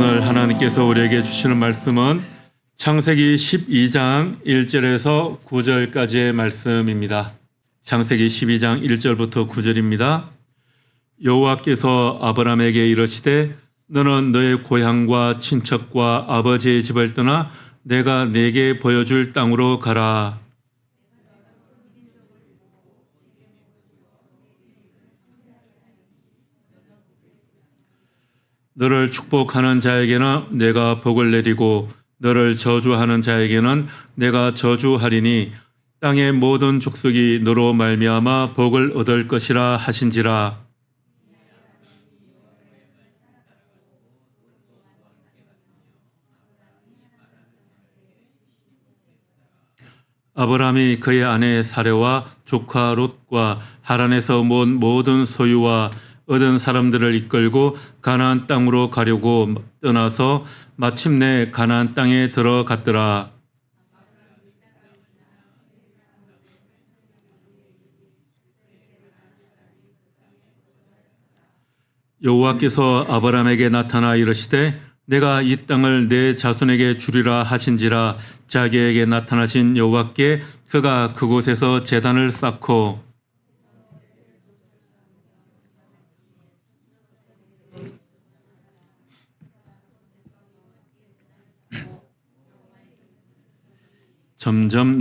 오늘 하나님께서 우리에게 주시는 말씀은 창세기 12장 1절에서 9절까지의 말씀입니다. 창세기 12장 1절부터 9절입니다. 여호와께서 아브라함에게 이르시되 너는 너의 고향과 친척과 아버지의 집을 떠나 내가 네게 보여줄 땅으로 가라. 너를 축복하는 자에게는 내가 복을 내리고 너를 저주하는 자에게는 내가 저주하리니 땅의 모든 족속이 너로 말미암아 복을 얻을 것이라 하신지라. 아브라함이 그의 아내 사레와 조카 롯과 하란에서 모은 모든 소유와 얻은 사람들을 이끌고 가나안 땅으로 가려고 떠나서 마침내 가나안 땅에 들어갔더라. 여호와께서 아브라함에게 나타나 이르시되 내가 이 땅을 내 자손에게 주리라 하신지라. 자기에게 나타나신 여호와께 그가 그곳에서 제단을 쌓고 점점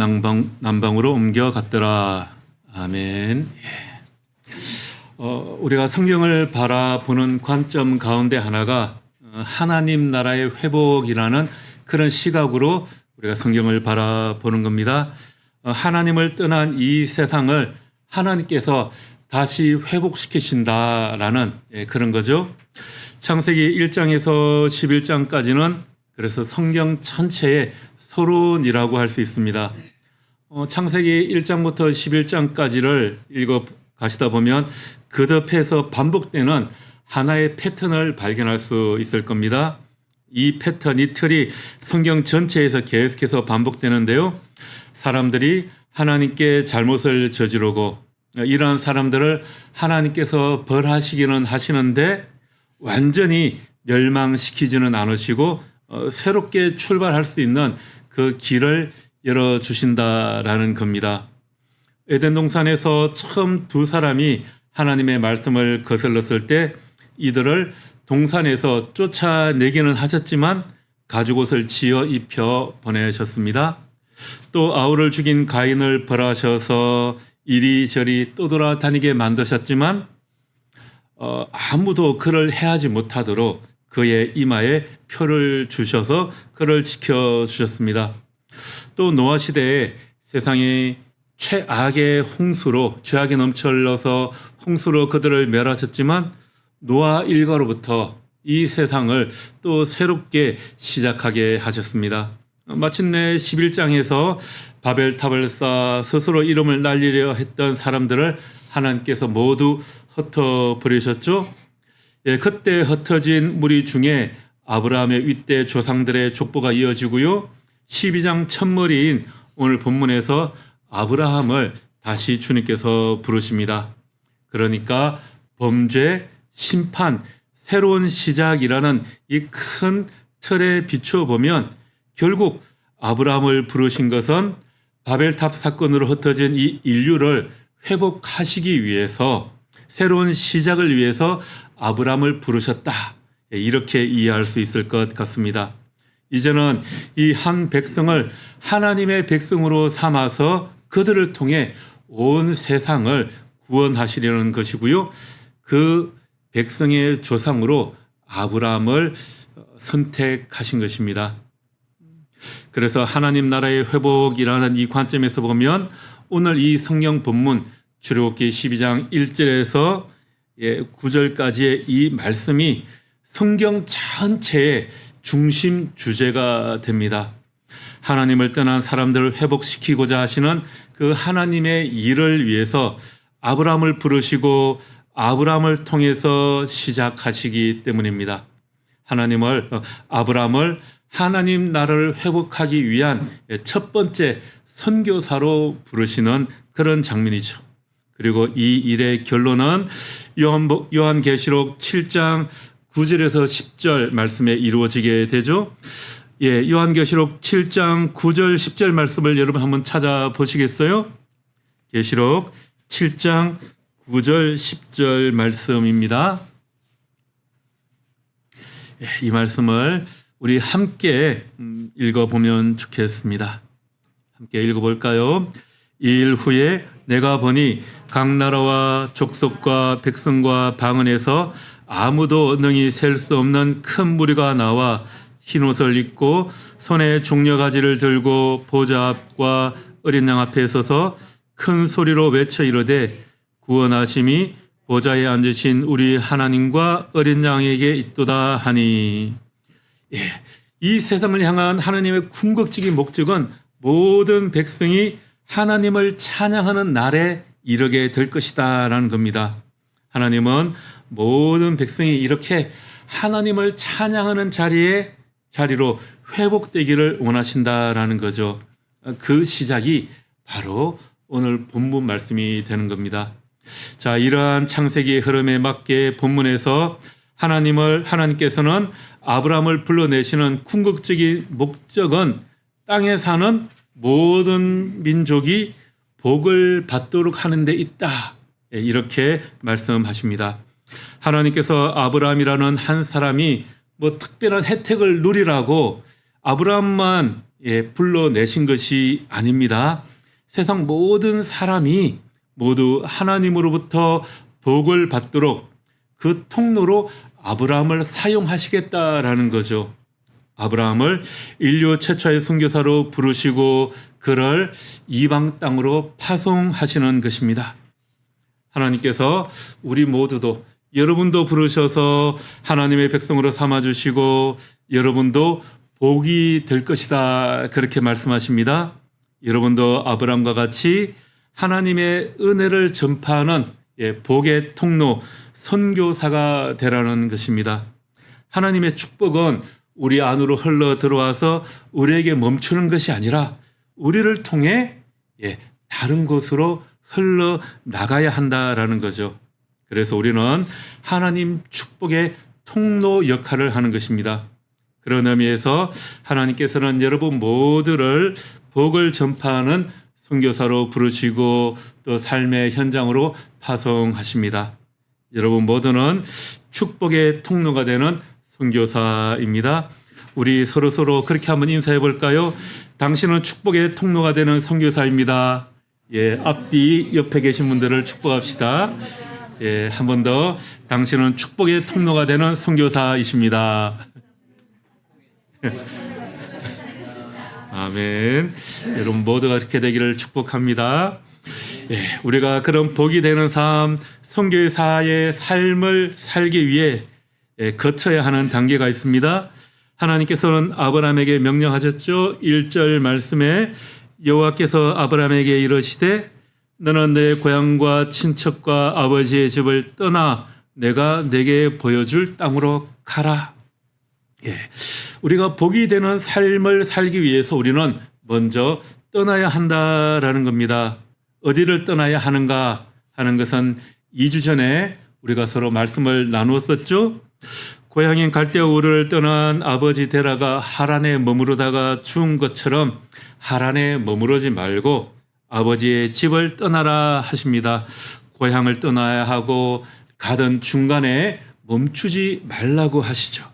남방으로 옮겨갔더라. 아멘. 우리가 성경을 바라보는 관점 가운데 하나가 하나님 나라의 회복이라는 그런 시각으로 우리가 성경을 바라보는 겁니다. 하나님을 떠난 이 세상을 하나님께서 다시 회복시키신다라는 그런 거죠. 창세기 1장에서 11장까지는 그래서 성경 전체의 서론이라고 할 수 있습니다. 창세기 1장부터 11장까지를 읽어 가시다 보면 거듭해서 반복되는 하나의 패턴을 발견할 수 있을 겁니다. 이 패턴, 이 틀이 성경 전체에서 계속해서 반복되는데요. 사람들이 하나님께 잘못을 저지르고 이러한 사람들을 하나님께서 벌하시기는 하시는데 완전히 멸망시키지는 않으시고 새롭게 출발할 수 있는 그 길을 열어주신다라는 겁니다. 에덴 동산에서 처음 두 사람이 하나님의 말씀을 거슬렀을 때 이들을 동산에서 쫓아내기는 하셨지만 가죽옷을 지어 입혀 보내셨습니다. 또 아울을 죽인 가인을 벌하셔서 이리저리 떠돌아다니게 만드셨지만 아무도 그를 해하지 못하도록 그의 이마에 표를 주셔서 그를 지켜주셨습니다. 또 노아 시대에 세상의 최악의 홍수로 죄악이 넘쳐흘러서 홍수로 그들을 멸하셨지만 노아 일가로부터 이 세상을 또 새롭게 시작하게 하셨습니다. 마침내 11장에서 바벨탑을 쌓아 스스로 이름을 날리려 했던 사람들을 하나님께서 모두 흩어버리셨죠. 그때 흩어진 무리 중에 아브라함의 윗대 조상들의 족보가 이어지고요. 12장 첫머리인 오늘 본문에서 아브라함을 다시 주님께서 부르십니다. 그러니까 범죄, 심판, 새로운 시작이라는 이 큰 틀에 비추어 보면 결국 아브라함을 부르신 것은 바벨탑 사건으로 흩어진 이 인류를 회복하시기 위해서 새로운 시작을 위해서 아브라함을 부르셨다. 이렇게 이해할 수 있을 것 같습니다. 이제는 이 한 백성을 하나님의 백성으로 삼아서 그들을 통해 온 세상을 구원하시려는 것이고요. 그 백성의 조상으로 아브라함을 선택하신 것입니다. 그래서 하나님 나라의 회복이라는 이 관점에서 보면 오늘 이 성경 본문 출애굽기 12장 1절에서 9절까지의 이 말씀이 성경 전체의 중심 주제가 됩니다. 하나님을 떠난 사람들을 회복시키고자 하시는 그 하나님의 일을 위해서 아브라함을 부르시고 아브라함을 통해서 시작하시기 때문입니다. 아브라함을 하나님 나라를 회복하기 위한 첫 번째 선교사로 부르시는 그런 장면이죠. 그리고 이 일의 결론은 요한계시록 7장 9절에서 10절 말씀에 이루어지게 되죠. 예, 요한계시록 7장 9절 10절 말씀을 여러분 한번 찾아보시겠어요? 계시록 7장 9절 10절 말씀입니다. 예, 이 말씀을 우리 함께 읽어보면 좋겠습니다. 함께 읽어볼까요? 이일 후에 내가 보니 각 나라와 족속과 백성과 방언에서 아무도 능히 셀 수 없는 큰 무리가 나와 흰옷을 입고 손에 종려가지를 들고 보좌 앞과 어린 양 앞에 서서 큰 소리로 외쳐 이르되 구원하심이 보좌에 앉으신 우리 하나님과 어린 양에게 있도다 하니. 예, 이 세상을 향한 하나님의 궁극적인 목적은 모든 백성이 하나님을 찬양하는 날에 이르게 될 것이다 라는 겁니다. 하나님은 모든 백성이 이렇게 하나님을 찬양하는 자리로 회복되기를 원하신다라는 거죠. 그 시작이 바로 오늘 본문 말씀이 되는 겁니다. 자, 이러한 창세기의 흐름에 맞게 본문에서 하나님께서는 아브라함을 불러내시는 궁극적인 목적은 땅에 사는 모든 민족이 복을 받도록 하는 데 있다. 이렇게 말씀하십니다. 하나님께서 아브라함이라는 한 사람이 뭐 특별한 혜택을 누리라고 아브라함만 불러내신 것이 아닙니다. 세상 모든 사람이 모두 하나님으로부터 복을 받도록 그 통로로 아브라함을 사용하시겠다라는 거죠. 아브라함을 인류 최초의 선교사로 부르시고 그를 이방 땅으로 파송하시는 것입니다. 하나님께서 우리 모두도 여러분도 부르셔서 하나님의 백성으로 삼아주시고 여러분도 복이 될 것이다 그렇게 말씀하십니다. 여러분도 아브라함과 같이 하나님의 은혜를 전파하는 복의 통로 선교사가 되라는 것입니다. 하나님의 축복은 우리 안으로 흘러 들어와서 우리에게 멈추는 것이 아니라 우리를 통해 다른 곳으로 흘러 나가야 한다라는 거죠. 그래서 우리는 하나님 축복의 통로 역할을 하는 것입니다. 그런 의미에서 하나님께서는 여러분 모두를 복을 전파하는 선교사로 부르시고 또 삶의 현장으로 파송하십니다. 여러분 모두는 축복의 통로가 되는 선교사입니다. 우리 서로 그렇게 한번 인사해 볼까요? 당신은 축복의 통로가 되는 선교사입니다. 예, 앞뒤 옆에 계신 분들을 축복합시다. 예, 한 번 더. 당신은 축복의 통로가 되는 선교사이십니다. 아멘. 여러분 모두가 그렇게 되기를 축복합니다. 예, 우리가 그런 복이 되는 삶, 선교사의 삶을 살기 위해 거쳐야 하는 단계가 있습니다. 하나님께서는 아브라함에게 명령하셨죠. 1절 말씀에 여호와께서 아브라함에게 이르시되 너는 내 고향과 친척과 아버지의 집을 떠나 내가 내게 보여줄 땅으로 가라. 예, 우리가 복이 되는 삶을 살기 위해서 우리는 먼저 떠나야 한다라는 겁니다. 어디를 떠나야 하는가 하는 것은 2주 전에 우리가 서로 말씀을 나누었었죠. 고향인 갈대아 우르를 떠난 아버지 데라가 하란에 머무르다가 죽은 것처럼 하란에 머무르지 말고 아버지의 집을 떠나라 하십니다. 고향을 떠나야 하고 가던 중간에 멈추지 말라고 하시죠.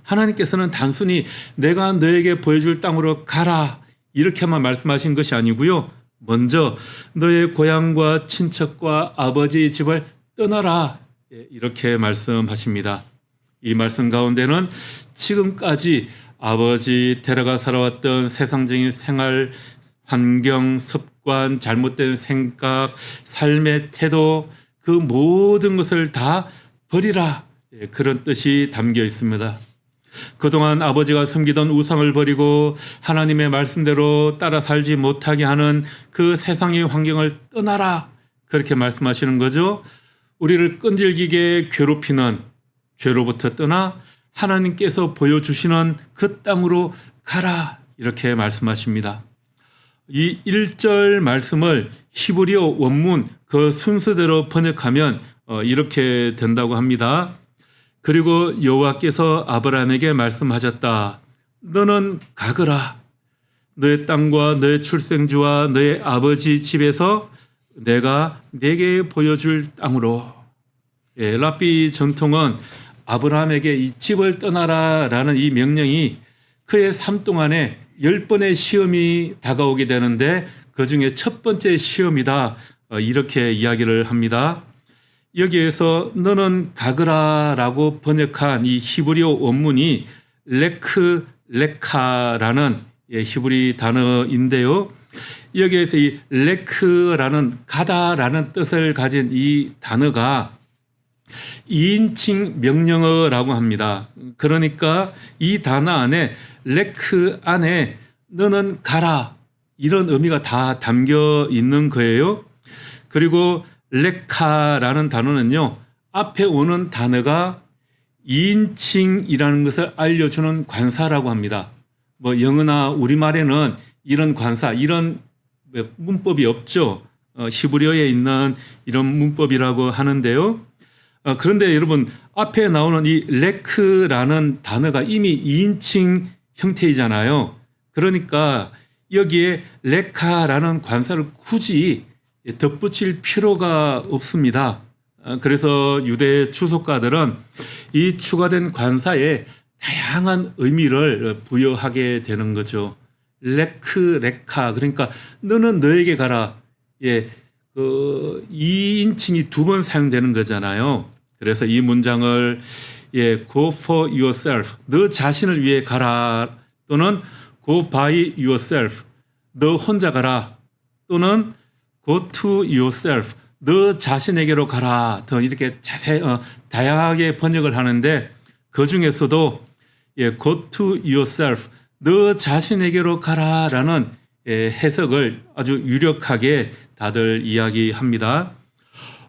하나님께서는 단순히 내가 너에게 보여줄 땅으로 가라 이렇게만 말씀하신 것이 아니고요. 먼저 너의 고향과 친척과 아버지의 집을 떠나라 이렇게 말씀하십니다. 이 말씀 가운데는 지금까지 아버지 데려가 살아왔던 세상적인 생활, 환경, 습관, 잘못된 생각, 삶의 태도 그 모든 것을 다 버리라 그런 뜻이 담겨 있습니다. 그동안 아버지가 섬기던 우상을 버리고 하나님의 말씀대로 따라 살지 못하게 하는 그 세상의 환경을 떠나라 그렇게 말씀하시는 거죠. 우리를 끈질기게 괴롭히는 죄로부터 떠나 하나님께서 보여주시는 그 땅으로 가라 이렇게 말씀하십니다. 이 1절 말씀을 히브리어 원문 그 순서대로 번역하면 이렇게 된다고 합니다. 그리고 여호와께서 아브라함에게 말씀하셨다. 너는 가거라. 너의 땅과 너의 출생지와 너의 아버지 집에서 내가 내게 보여줄 땅으로. 랍비 전통은 아브라함에게 이 집을 떠나라라는 이 명령이 그의 삶 동안에 10번의 시험이 다가오게 되는데 그중에 첫 번째 시험이다. 이렇게 이야기를 합니다. 여기에서 너는 가그라라고 번역한 이 히브리어 원문이 레카라는 히브리 단어인데요. 여기에서 이 레크라는 가다라는 뜻을 가진 이 단어가 2인칭 명령어라고 합니다. 그러니까 이 단어 안에 레크 안에 너는 가라 이런 의미가 다 담겨 있는 거예요. 그리고 레카라는 단어는요. 앞에 오는 단어가 2인칭이라는 것을 알려주는 관사라고 합니다. 뭐 영어나 우리말에는 이런 관사, 이런 문법이 없죠. 히브리어에 있는 이런 문법이라고 하는데요. 그런데 여러분 앞에 나오는 이 레크라는 단어가 이미 2인칭 형태이잖아요. 그러니까 여기에 레카라는 관사를 굳이 덧붙일 필요가 없습니다. 그래서 유대 주석가들은 이 추가된 관사에 다양한 의미를 부여하게 되는 거죠. 레카 그러니까 너는 너에게 가라. 예, 그 2인칭이 2번 사용되는 거잖아요. 그래서 이 문장을 go for yourself, 너 자신을 위해 가라 또는 go by yourself, 너 혼자 가라 또는 go to yourself, 너 자신에게로 가라 더 이렇게 다양하게 번역을 하는데 그 중에서도 go to yourself, 너 자신에게로 가라라는 해석을 아주 유력하게 다들 이야기합니다.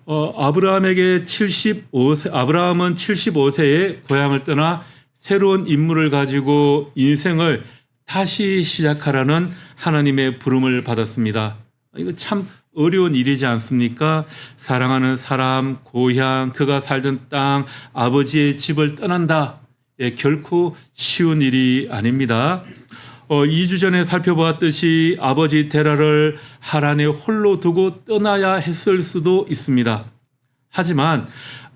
아브라함은 75세에 고향을 떠나 새로운 임무를 가지고 인생을 다시 시작하라는 하나님의 부름을 받았습니다. 이거 참 어려운 일이지 않습니까? 사랑하는 사람, 고향, 그가 살던 땅, 아버지의 집을 떠난다. 결코 쉬운 일이 아닙니다. 2주 전에 살펴보았듯이 아버지 데라를 하란에 홀로 두고 떠나야 했을 수도 있습니다. 하지만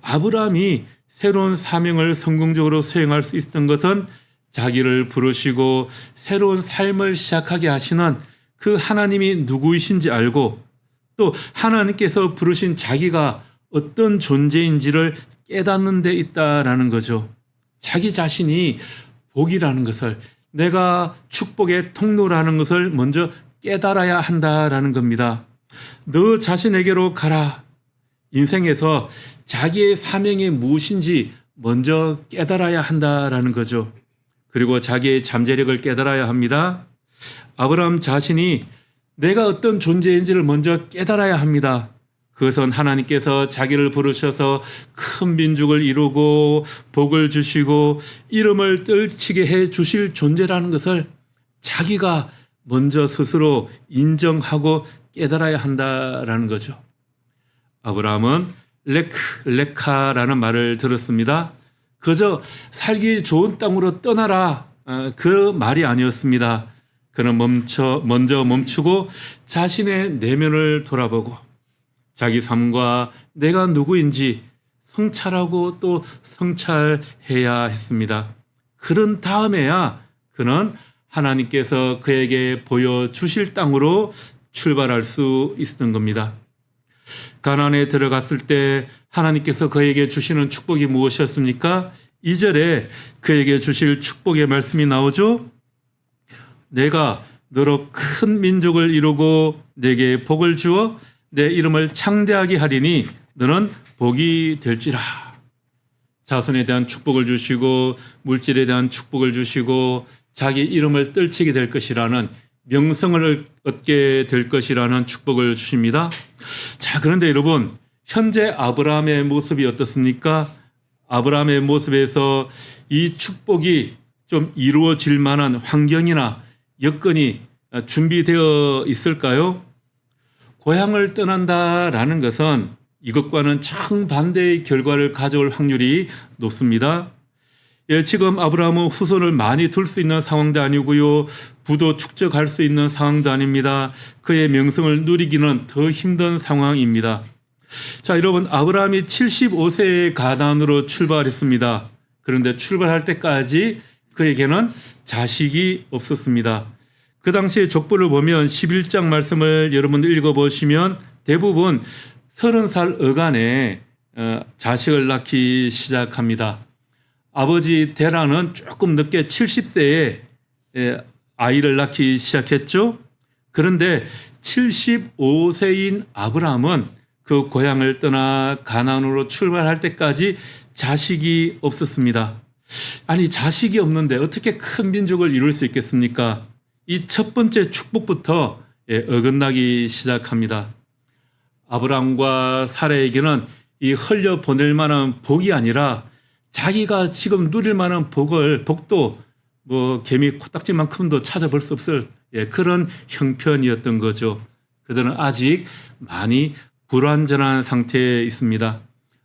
아브라함이 새로운 사명을 성공적으로 수행할 수 있었던 것은 자기를 부르시고 새로운 삶을 시작하게 하시는 그 하나님이 누구이신지 알고 또 하나님께서 부르신 자기가 어떤 존재인지를 깨닫는 데 있다라는 거죠. 자기 자신이 복이라는 것을, 내가 축복의 통로라는 것을 먼저 깨달아야 한다라는 겁니다. 너 자신에게로 가라. 인생에서 자기의 사명이 무엇인지 먼저 깨달아야 한다라는 거죠. 그리고 자기의 잠재력을 깨달아야 합니다. 아브라함 자신이 내가 어떤 존재인지를 먼저 깨달아야 합니다. 그것은 하나님께서 자기를 부르셔서 큰 민족을 이루고 복을 주시고 이름을 떨치게 해 주실 존재라는 것을 자기가 먼저 스스로 인정하고 깨달아야 한다라는 거죠. 아브라함은 레카라는 말을 들었습니다. 그저 살기 좋은 땅으로 떠나라 그 말이 아니었습니다. 그는 먼저 멈추고 자신의 내면을 돌아보고 자기 삶과 내가 누구인지 성찰하고 또 성찰해야 했습니다. 그런 다음에야 그는 하나님께서 그에게 보여주실 땅으로 출발할 수 있었던 겁니다. 가나안에 들어갔을 때 하나님께서 그에게 주시는 축복이 무엇이었습니까? 2절에 그에게 주실 축복의 말씀이 나오죠. 내가 너로 큰 민족을 이루고 내게 복을 주어 내 이름을 창대하게 하리니 너는 복이 될지라. 자손에 대한 축복을 주시고 물질에 대한 축복을 주시고 자기 이름을 떨치게 될 것이라는 명성을 얻게 될 것이라는 축복을 주십니다. 자, 그런데 여러분 현재 아브라함의 모습이 어떻습니까? 아브라함의 모습에서 이 축복이 좀 이루어질 만한 환경이나 여건이 준비되어 있을까요? 고향을 떠난다라는 것은 이것과는 정반대의 결과를 가져올 확률이 높습니다. 예, 지금 아브라함은 후손을 많이 둘 수 있는 상황도 아니고요. 부도 축적할 수 있는 상황도 아닙니다. 그의 명성을 누리기는 더 힘든 상황입니다. 자, 여러분, 아브라함이 75세에 가나안으로 출발했습니다. 그런데 출발할 때까지 그에게는 자식이 없었습니다. 그 당시의 족보를 보면 11장 말씀을 여러분들 읽어보시면 대부분 30살 어간에 자식을 낳기 시작합니다. 아버지 데라는 조금 늦게 70세에 아이를 낳기 시작했죠. 그런데 75세인 아브라함은 그 고향을 떠나 가나안으로 출발할 때까지 자식이 없었습니다. 아니, 자식이 없는데 어떻게 큰 민족을 이룰 수 있겠습니까? 이 첫 번째 축복부터 어긋나기 시작합니다. 아브라함과 사라에게는 이 흘려 보낼 만한 복이 아니라 자기가 지금 누릴 만한 복도 뭐 개미 코딱지만큼도 찾아볼 수 없을 그런 형편이었던 거죠. 그들은 아직 많이 불완전한 상태에 있습니다.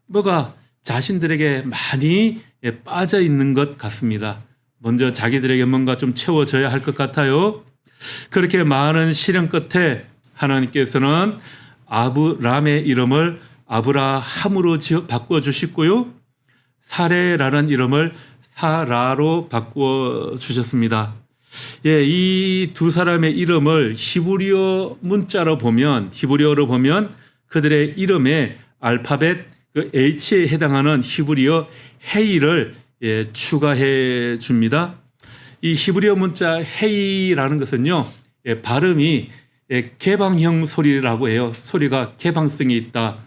뭐가 자신들에게 많이 빠져 있는 것 같습니다. 먼저 자기들에게 뭔가 좀 채워져야 할 것 같아요. 그렇게 많은 시련 끝에 하나님께서는 아브람의 이름을 아브라함으로 바꿔주시고요. 사레라는 이름을 사라로 바꿔주셨습니다. 예, 이 두 사람의 이름을 히브리어 문자로 보면, 히브리어로 보면 그들의 이름에 알파벳 그 H에 해당하는 히브리어 헤이를 추가해 줍니다. 이 히브리어 문자 헤이라는 것은요, 발음이 개방형 소리라고 해요. 소리가 개방성이 있다.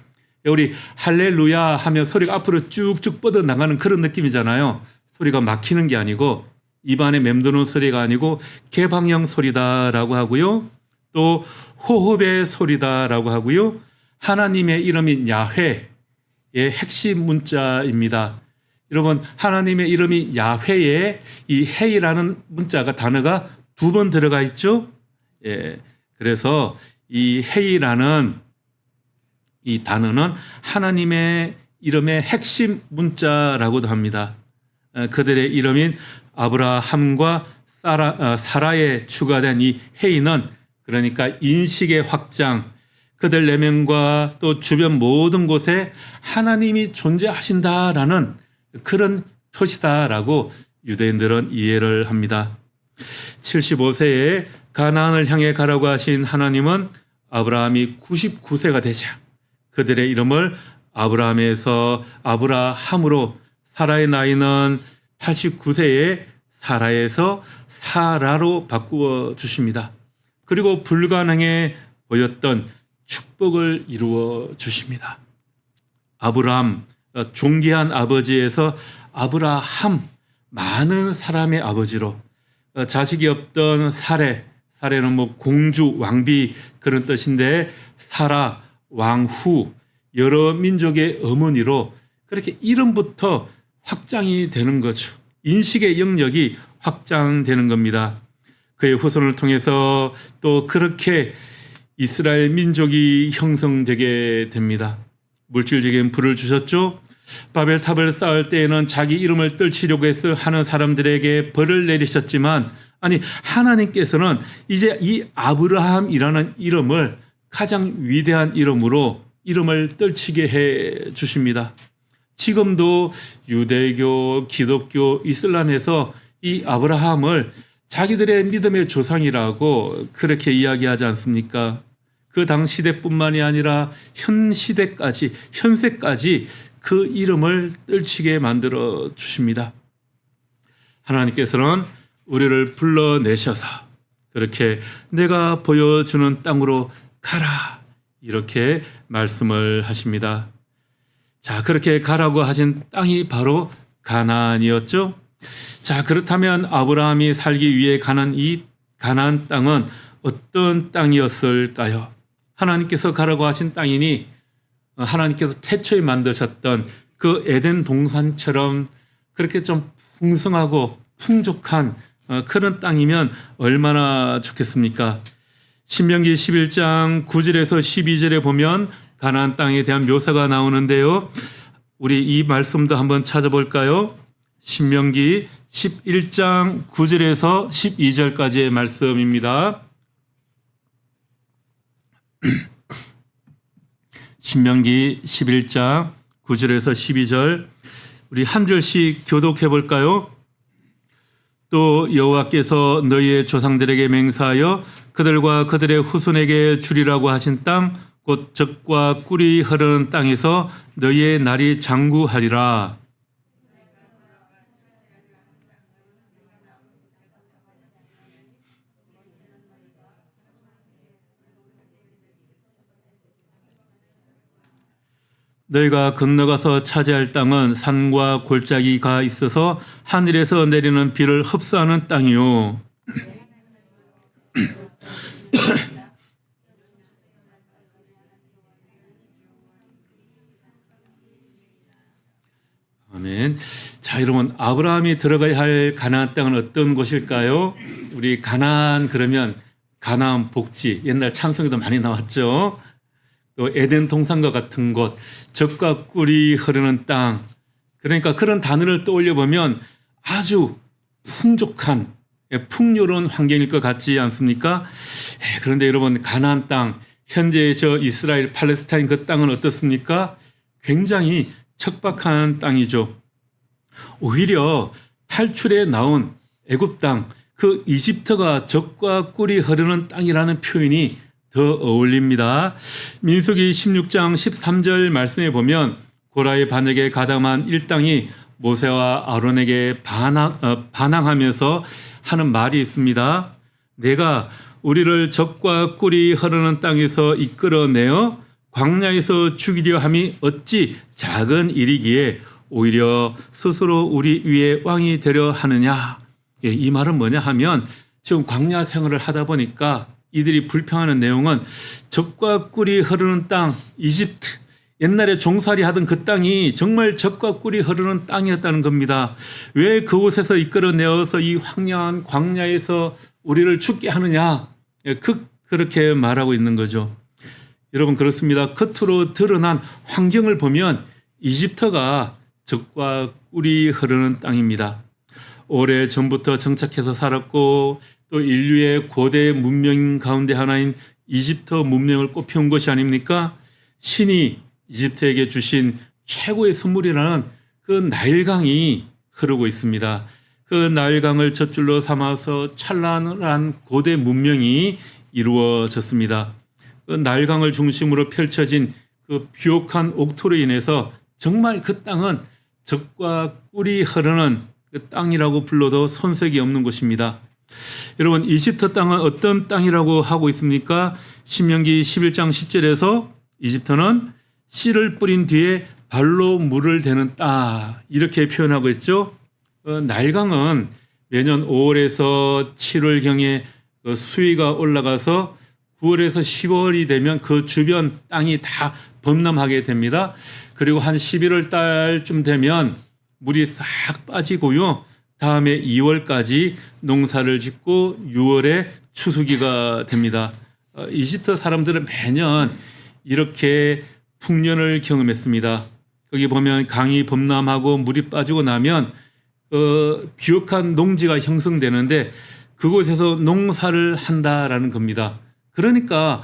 우리 할렐루야 하면 소리가 앞으로 쭉쭉 뻗어나가는 그런 느낌이잖아요. 소리가 막히는 게 아니고 입안에 맴도는 소리가 아니고 개방형 소리다라고 하고요. 또 호흡의 소리다라고 하고요. 하나님의 이름인 야훼의 핵심 문자입니다. 여러분, 하나님의 이름이 야훼에 이 헤이라는 문자가 단어가 2번 들어가 있죠. 예, 그래서 이 헤이라는 이 단어는 하나님의 이름의 핵심 문자라고도 합니다. 그들의 이름인 아브라함과 사라에 추가된 이 헤이는 그러니까 인식의 확장, 그들 내면과 또 주변 모든 곳에 하나님이 존재하신다라는 그런 표시다라고 유대인들은 이해를 합니다. 75세에 가나안을 향해 가라고 하신 하나님은 아브라함이 99세가 되자 그들의 이름을 아브라함에서 아브라함으로, 사라의 나이는 89세에 사라에서 사라로 바꾸어 주십니다. 그리고 불가능해 보였던 축복을 이루어 주십니다. 아브라함, 존귀한 아버지에서 아브라함, 많은 사람의 아버지로, 자식이 없던 사레는 뭐 공주, 왕비 그런 뜻인데 사라, 왕후, 여러 민족의 어머니로 그렇게 이름부터 확장이 되는 거죠. 인식의 영역이 확장되는 겁니다. 그의 후손을 통해서 또 그렇게 이스라엘 민족이 형성되게 됩니다. 물질적인 부를 주셨죠. 바벨탑을 쌓을 때에는 자기 이름을 떨치려고 해서 하는 사람들에게 벌을 내리셨지만, 아니, 하나님께서는 이제 이 아브라함이라는 이름을 가장 위대한 이름으로 이름을 떨치게 해 주십니다. 지금도 유대교, 기독교, 이슬람에서 이 아브라함을 자기들의 믿음의 조상이라고 그렇게 이야기하지 않습니까? 그 당시대뿐만이 아니라 현세까지 그 이름을 떨치게 만들어 주십니다. 하나님께서는 우리를 불러내셔서 그렇게 내가 보여주는 땅으로 가라, 이렇게 말씀을 하십니다. 자, 그렇게 가라고 하신 땅이 바로 가나안이었죠. 자, 그렇다면 아브라함이 살기 위해 가는 이 가나안 땅은 어떤 땅이었을까요? 하나님께서 가라고 하신 땅이니 하나님께서 태초에 만드셨던 그 에덴 동산처럼 그렇게 좀 풍성하고 풍족한 그런 땅이면 얼마나 좋겠습니까? 신명기 11장 9절에서 12절에 보면 가나안 땅에 대한 묘사가 나오는데요. 우리 이 말씀도 한번 찾아볼까요? 신명기 11장 9절에서 12절까지의 말씀입니다. 신명기 11장 9절에서 12절 우리 한 절씩 교독해 볼까요? 또 여호와께서 너희의 조상들에게 맹세하여 그들과 그들의 후손에게 주리라고 하신 땅 곧 젖과 꿀이 흐르는 땅에서 너희의 날이 장구하리라. 너희가 건너가서 차지할 땅은 산과 골짜기가 있어서 하늘에서 내리는 비를 흡수하는 땅이요. 아멘. 자, 여러분, 아브라함이 들어가야 할 가나안 땅은 어떤 곳일까요? 우리 가나안 그러면 가나안 복지, 옛날 찬송에도 많이 나왔죠. 또 에덴 동산과 같은 곳, 젖과 꿀이 흐르는 땅. 그러니까 그런 단어를 떠올려 보면 아주 풍족한, 풍요로운 환경일 것 같지 않습니까? 그런데 여러분, 가나안 땅, 현재 저 이스라엘 팔레스타인 그 땅은 어떻습니까? 굉장히 척박한 땅이죠. 오히려 탈출에 나온 애굽 땅, 그 이집트가 젖과 꿀이 흐르는 땅이라는 표현이 더 어울립니다. 민수기 16장 13절 말씀에 보면 고라의 반역에 가담한 일당이 모세와 아론에게 반항하면서 하는 말이 있습니다. 내가 우리를 젖과 꿀이 흐르는 땅에서 이끌어내어 광야에서 죽이려 함이 어찌 작은 일이기에 오히려 스스로 우리 위에 왕이 되려 하느냐. 이 말은 뭐냐 하면 지금 광야 생활을 하다 보니까 이들이 불평하는 내용은 젖과 꿀이 흐르는 땅, 이집트, 옛날에 종살이 하던 그 땅이 정말 젖과 꿀이 흐르는 땅이었다는 겁니다. 왜 그곳에서 이끌어내어서 이 황량한 광야에서 우리를 죽게 하느냐. 그렇게 말하고 있는 거죠. 여러분 그렇습니다. 겉으로 드러난 환경을 보면 이집트가 젖과 꿀이 흐르는 땅입니다. 오래전부터 정착해서 살았고 또 인류의 고대 문명 가운데 하나인 이집트 문명을 꽃피운 것이 아닙니까? 신이 이집트에게 주신 최고의 선물이라는 그 나일강이 흐르고 있습니다. 그 나일강을 젖줄로 삼아서 찬란한 고대 문명이 이루어졌습니다. 그 나일강을 중심으로 펼쳐진 그 비옥한 옥토로 인해서 정말 그 땅은 젖과 꿀이 흐르는 그 땅이라고 불러도 손색이 없는 곳입니다. 여러분 이집트 땅은 어떤 땅이라고 하고 있습니까? 신명기 11장 10절에서 이집트는 씨를 뿌린 뒤에 발로 물을 대는 땅 이렇게 표현하고 있죠. 나일강은 매년 5월에서 7월경에 수위가 올라가서 9월에서 10월이 되면 그 주변 땅이 다 범람하게 됩니다. 그리고 한 11월 달쯤 되면 물이 싹 빠지고요. 다음에 2월까지 농사를 짓고 6월에 추수기가 됩니다. 이집트 사람들은 매년 이렇게 풍년을 경험했습니다. 거기 보면 강이 범람하고 물이 빠지고 나면 비옥한 농지가 형성되는데 그곳에서 농사를 한다라는 겁니다. 그러니까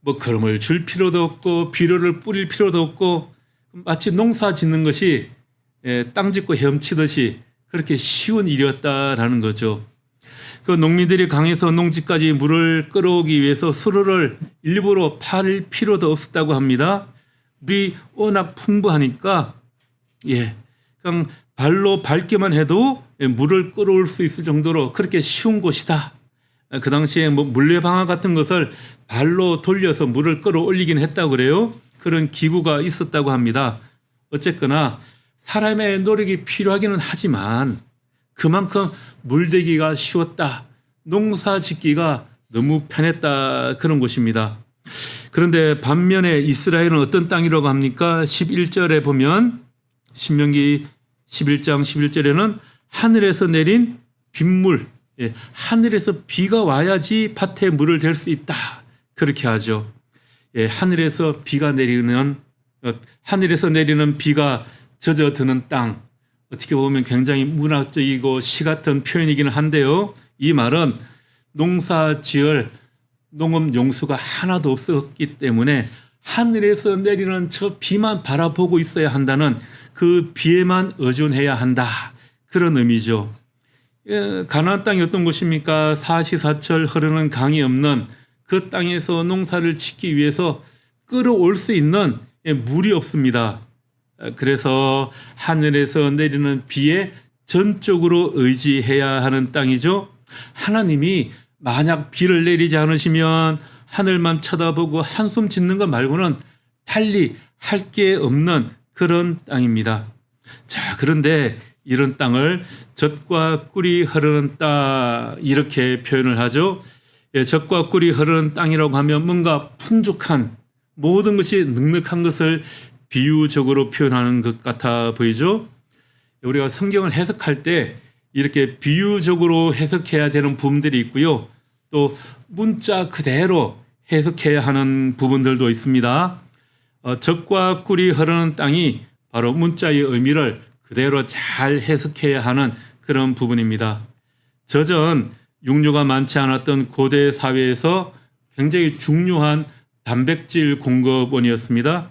뭐 거름을 줄 필요도 없고 비료를 뿌릴 필요도 없고 마치 농사 짓는 것이 땅 짓고 헤엄치듯이 그렇게 쉬운 일이었다라는 거죠. 그 농민들이 강에서 농지까지 물을 끌어오기 위해서 수로를 일부러 팔 필요도 없었다고 합니다. 물이 워낙 풍부하니까 그냥 발로 밟기만 해도 물을 끌어올 수 있을 정도로 그렇게 쉬운 곳이다. 그 당시에 뭐 물레방아 같은 것을 발로 돌려서 물을 끌어올리긴 했다고 그래요. 그런 기구가 있었다고 합니다. 어쨌거나 사람의 노력이 필요하기는 하지만 그만큼 물대기가 쉬웠다. 농사 짓기가 너무 편했다. 그런 곳입니다. 그런데 반면에 이스라엘은 어떤 땅이라고 합니까? 11절에 보면 신명기 11장 11절에는 하늘에서 내린 빗물, 하늘에서 비가 와야지 밭에 물을 댈 수 있다. 그렇게 하죠. 하늘에서 내리는 비가 젖어드는 땅, 어떻게 보면 굉장히 문학적이고 시 같은 표현이기는 한데요. 이 말은 농사 지을 농업 용수가 하나도 없었기 때문에 하늘에서 내리는 저 비만 바라보고 있어야 한다는, 그 비에만 의존해야 한다, 그런 의미죠. 가나안 땅이 어떤 곳입니까? 사시사철 흐르는 강이 없는 그 땅에서 농사를 짓기 위해서 끌어올 수 있는 물이 없습니다. 그래서 하늘에서 내리는 비에 전적으로 의지해야 하는 땅이죠. 하나님이 만약 비를 내리지 않으시면 하늘만 쳐다보고 한숨 짓는 것 말고는 달리 할 게 없는 그런 땅입니다. 자, 그런데 이런 땅을 젖과 꿀이 흐르는 땅, 이렇게 표현을 하죠. 젖과 꿀이 흐르는 땅이라고 하면 뭔가 풍족한, 모든 것이 넉넉한 것을 비유적으로 표현하는 것 같아 보이죠. 우리가 성경을 해석할 때 이렇게 비유적으로 해석해야 되는 부분들이 있고요. 또 문자 그대로 해석해야 하는 부분들도 있습니다. 젖과 꿀이 흐르는 땅이 바로 문자의 의미를 그대로 잘 해석해야 하는 그런 부분입니다. 젖은 육류가 많지 않았던 고대 사회에서 굉장히 중요한 단백질 공급원이었습니다.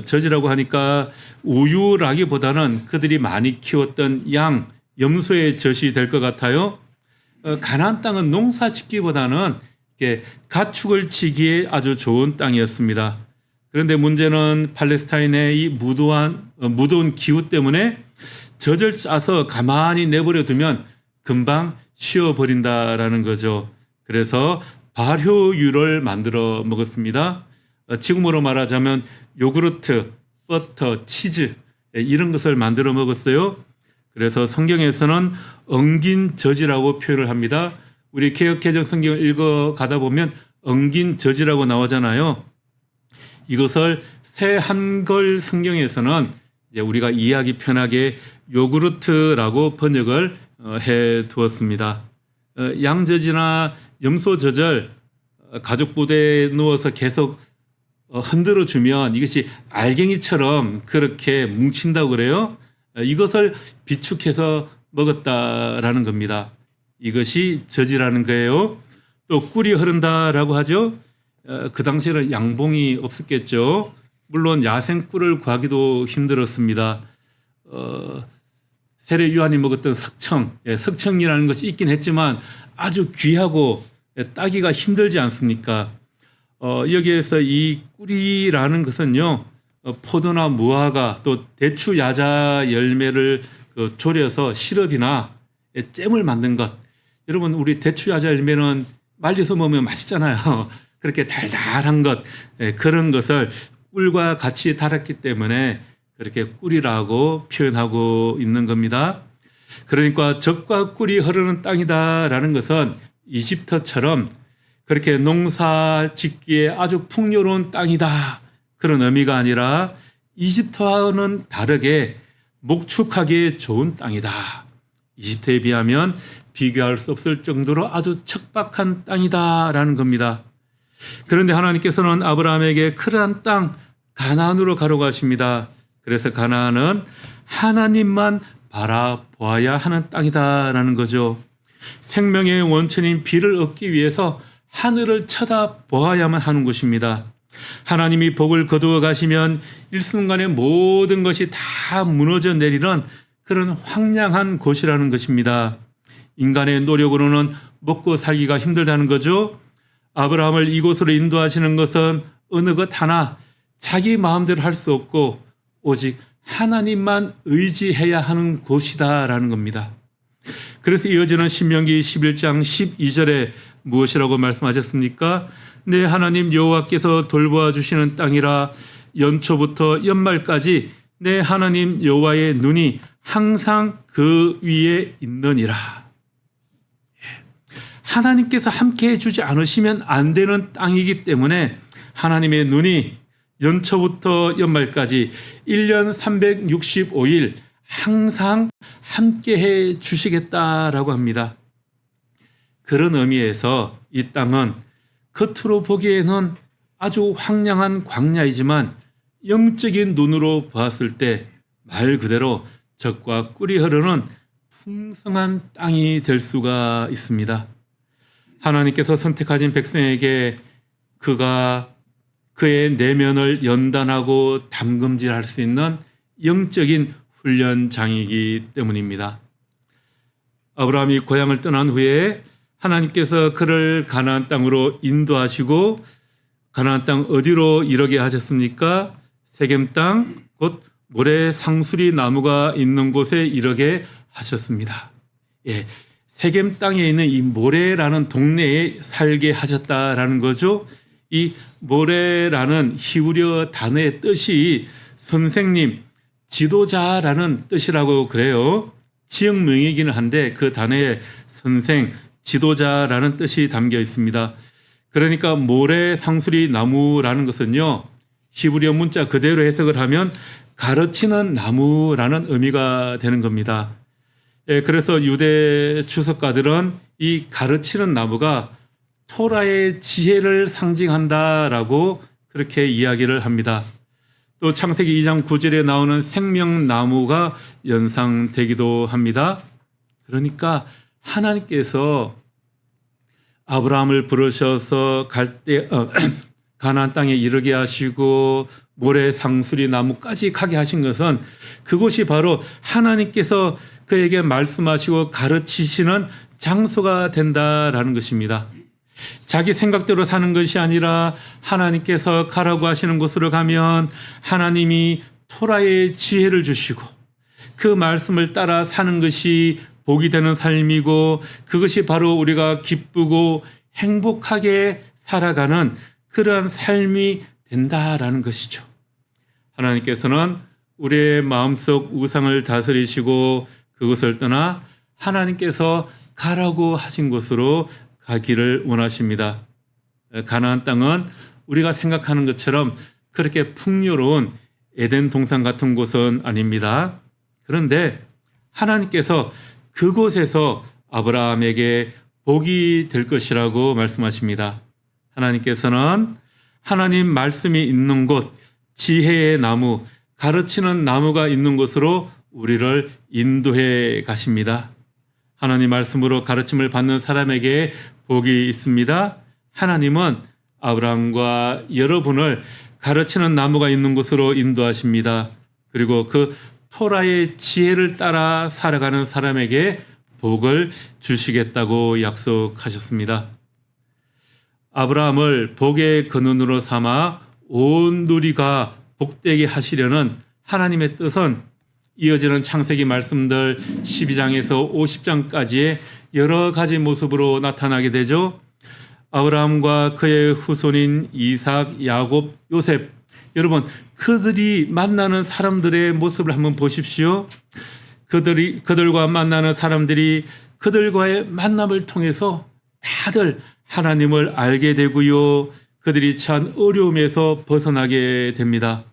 젖이라고 하니까 우유라기보다는 그들이 많이 키웠던 양, 염소의 젖이 될 것 같아요. 가나안 땅은 농사 짓기보다는 가축을 치기에 아주 좋은 땅이었습니다. 그런데 문제는 팔레스타인의 이 무더운 기후 때문에 젖을 짜서 가만히 내버려 두면 금방 쉬어버린다라는 거죠. 그래서 발효유를 만들어 먹었습니다. 지금으로 말하자면 요구르트, 버터, 치즈, 이런 것을 만들어 먹었어요. 그래서 성경에서는 엉긴 젖이라고 표현을 합니다. 우리 개역개정 성경을 읽어 가다 보면 엉긴 젖이라고 나오잖아요. 이것을 새 한글 성경에서는 이제 우리가 이해하기 편하게 요구르트라고 번역을 해 두었습니다. 양젖이나 염소젖을 가죽 부대에 넣어서 계속 흔들어 주면 이것이 알갱이처럼 그렇게 뭉친다고 그래요. 이것을 비축해서 먹었다라는 겁니다. 이것이 젖이라는 거예요. 또 꿀이 흐른다라고 하죠. 그 당시에는 양봉이 없었겠죠. 물론 야생 꿀을 구하기도 힘들었습니다. 세례 요한이 먹었던 석청, 석청이라는 것이 있긴 했지만 아주 귀하고 따기가 힘들지 않습니까? 여기에서 이 꿀이라는 것은요, 포도나 무화과 또 대추 야자 열매를 졸여서 시럽이나 잼을 만든 것. 여러분, 우리 대추 야자 열매는 말려서 먹으면 맛있잖아요. 그렇게 달달한 것, 그런 것을 꿀과 같이 달았기 때문에 그렇게 꿀이라고 표현하고 있는 겁니다. 그러니까 젖과 꿀이 흐르는 땅이다라는 것은 이집트처럼 그렇게 농사 짓기에 아주 풍요로운 땅이다, 그런 의미가 아니라 이집트와는 다르게 목축하기에 좋은 땅이다. 이집트에 비하면 비교할 수 없을 정도로 아주 척박한 땅이다라는 겁니다. 그런데 하나님께서는 아브라함에게 크란 땅 가나안으로 가라고 하십니다. 그래서 가나안은 하나님만 바라보아야 하는 땅이다라는 거죠. 생명의 원천인 비를 얻기 위해서 하늘을 쳐다보아야만 하는 곳입니다. 하나님이 복을 거두어 가시면 일순간에 모든 것이 다 무너져 내리는 그런 황량한 곳이라는 것입니다. 인간의 노력으로는 먹고 살기가 힘들다는 거죠. 아브라함을 이곳으로 인도하시는 것은 어느 것 하나 자기 마음대로 할 수 없고 오직 하나님만 의지해야 하는 곳이다라는 겁니다. 그래서 이어지는 신명기 11장 12절에 무엇이라고 말씀하셨습니까? 네, 하나님 여호와께서 돌보아 주시는 땅이라 연초부터 연말까지 내 하나님 여호와의 눈이 항상 그 위에 있느니라. 하나님께서 함께 해주지 않으시면 안 되는 땅이기 때문에 하나님의 눈이 연초부터 연말까지 1년 365일 항상 함께 해 주시겠다라고 합니다. 그런 의미에서 이 땅은 겉으로 보기에는 아주 황량한 광야이지만 영적인 눈으로 봤을 때 말 그대로 젖과 꿀이 흐르는 풍성한 땅이 될 수가 있습니다. 하나님께서 선택하신 백성에게 그가 그의 내면을 연단하고 담금질할 수 있는 영적인 훈련장이기 때문입니다. 아브라함이 고향을 떠난 후에 하나님께서 그를 가나안 땅으로 인도하시고 가나안 땅 어디로 이르게 하셨습니까? 세겜 땅, 곧 모래 상수리 나무가 있는 곳에 이르게 하셨습니다. 예, 세겜 땅에 있는 이 모래라는 동네에 살게 하셨다라는 거죠. 이 모래라는 히브리어 단어의 뜻이 선생님, 지도자라는 뜻이라고 그래요. 지역명이기는 한데 그 단어에 선생, 지도자라는 뜻이 담겨 있습니다. 그러니까 모래 상수리 나무라는 것은요, 히브리어 문자 그대로 해석을 하면 가르치는 나무라는 의미가 되는 겁니다. 예, 그래서 유대 주석가들은 이 가르치는 나무가 토라의 지혜를 상징한다라고 그렇게 이야기를 합니다. 또 창세기 2장 9절에 나오는 생명나무가 연상되기도 합니다. 그러니까 하나님께서 아브라함을 부르셔서 가나안 땅에 이르게 하시고 모래 상수리 나무까지 가게 하신 것은 그곳이 바로 하나님께서 그에게 말씀하시고 가르치시는 장소가 된다라는 것입니다. 자기 생각대로 사는 것이 아니라 하나님께서 가라고 하시는 곳으로 가면 하나님이 토라의 지혜를 주시고 그 말씀을 따라 사는 것이 복이 되는 삶이고 그것이 바로 우리가 기쁘고 행복하게 살아가는 그러한 삶이 된다라는 것이죠. 하나님께서는 우리의 마음속 우상을 다스리시고 그것을 떠나 하나님께서 가라고 하신 곳으로 가기를 원하십니다. 가나안 땅은 우리가 생각하는 것처럼 그렇게 풍요로운 에덴 동산 같은 곳은 아닙니다. 그런데 하나님께서 그곳에서 아브라함에게 복이 될 것이라고 말씀하십니다. 하나님께서는 하나님 말씀이 있는 곳, 지혜의 나무, 가르치는 나무가 있는 곳으로 우리를 인도해 가십니다. 하나님 말씀으로 가르침을 받는 사람에게 복이 있습니다. 하나님은 아브라함과 여러분을 가르치는 나무가 있는 곳으로 인도하십니다. 그리고 그 토라의 지혜를 따라 살아가는 사람에게 복을 주시겠다고 약속하셨습니다. 아브라함을 복의 근원으로 삼아 온 누리가 복되게 하시려는 하나님의 뜻은 이어지는 창세기 말씀들 12장에서 50장까지의 여러 가지 모습으로 나타나게 되죠. 아브라함과 그의 후손인 이삭, 야곱, 요셉, 여러분 그들이 만나는 사람들의 모습을 한번 보십시오. 그들과 만나는 사람들이 그들과의 만남을 통해서 다들 하나님을 알게 되고요. 그들이 처한 어려움에서 벗어나게 됩니다.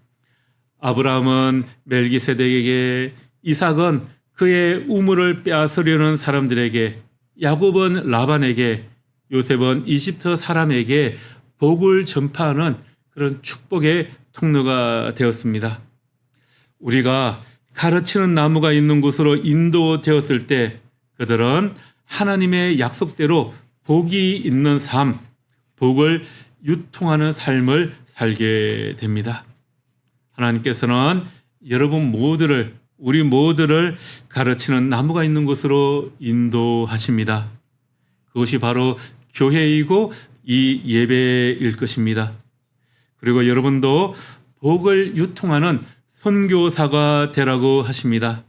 아브라함은 멜기세덱에게, 이삭은 그의 우물을 빼앗으려는 사람들에게, 야곱은 라반에게, 요셉은 이집트 사람에게 복을 전파하는 그런 축복의 통로가 되었습니다. 우리가 가르치는 나무가 있는 곳으로 인도되었을 때 그들은 하나님의 약속대로 복이 있는 삶, 복을 유통하는 삶을 살게 됩니다. 하나님께서는 여러분 모두를, 우리 모두를 가르치는 나무가 있는 곳으로 인도하십니다. 그것이 바로 교회이고 이 예배일 것입니다. 그리고 여러분도 복을 유통하는 선교사가 되라고 하십니다.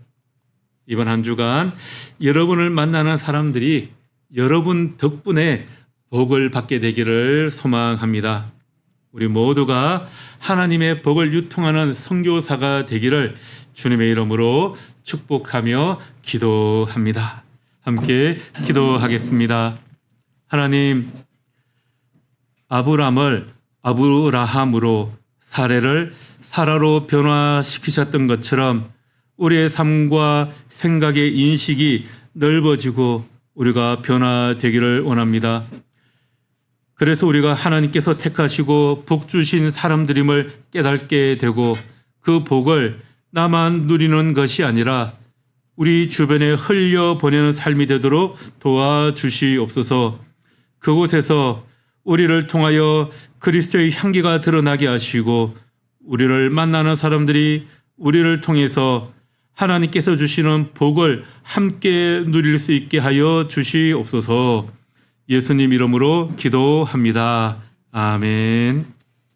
이번 한 주간 여러분을 만나는 사람들이 여러분 덕분에 복을 받게 되기를 소망합니다. 우리 모두가 하나님의 복을 유통하는 선교사가 되기를 주님의 이름으로 축복하며 기도합니다. 함께 기도하겠습니다. 하나님, 아브라함으로 사례를 사라로 변화시키셨던 것처럼 우리의 삶과 생각의 인식이 넓어지고 우리가 변화되기를 원합니다. 그래서 우리가 하나님께서 택하시고 복 주신 사람들임을 깨닫게 되고 그 복을 나만 누리는 것이 아니라 우리 주변에 흘려보내는 삶이 되도록 도와주시옵소서. 그곳에서 우리를 통하여 그리스도의 향기가 드러나게 하시고 우리를 만나는 사람들이 우리를 통해서 하나님께서 주시는 복을 함께 누릴 수 있게 하여 주시옵소서. 예수님 이름으로 기도합니다. 아멘.